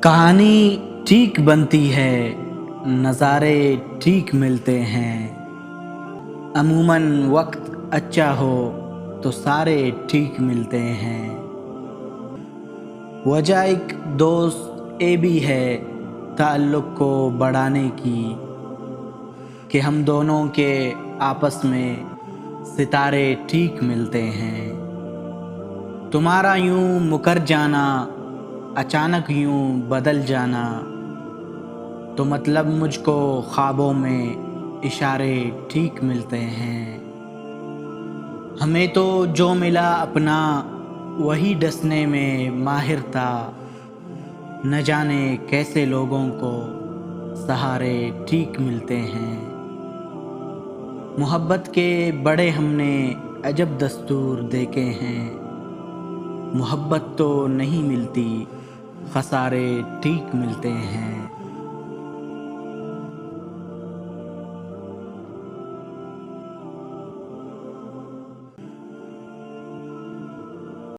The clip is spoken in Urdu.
کہانی ٹھیک بنتی ہے، نظارے ٹھیک ملتے ہیں۔ عموماً وقت اچھا ہو تو سارے ٹھیک ملتے ہیں۔ وجہ ایک دوست یہ بھی ہے تعلق کو بڑھانے کی کہ ہم دونوں کے آپس میں ستارے ٹھیک ملتے ہیں۔ تمہارا یوں مکر جانا، اچانک یوں بدل جانا، تو مطلب مجھ کو خوابوں میں اشارے ٹھیک ملتے ہیں۔ ہمیں تو جو ملا اپنا وہی ڈسنے میں ماہر تھا، نہ جانے کیسے لوگوں کو سہارے ٹھیک ملتے ہیں۔ محبت کے بڑے ہم نے عجب دستور دیکھے ہیں، محبت تو نہیں ملتی، خسارے ٹھیک ملتے ہیں۔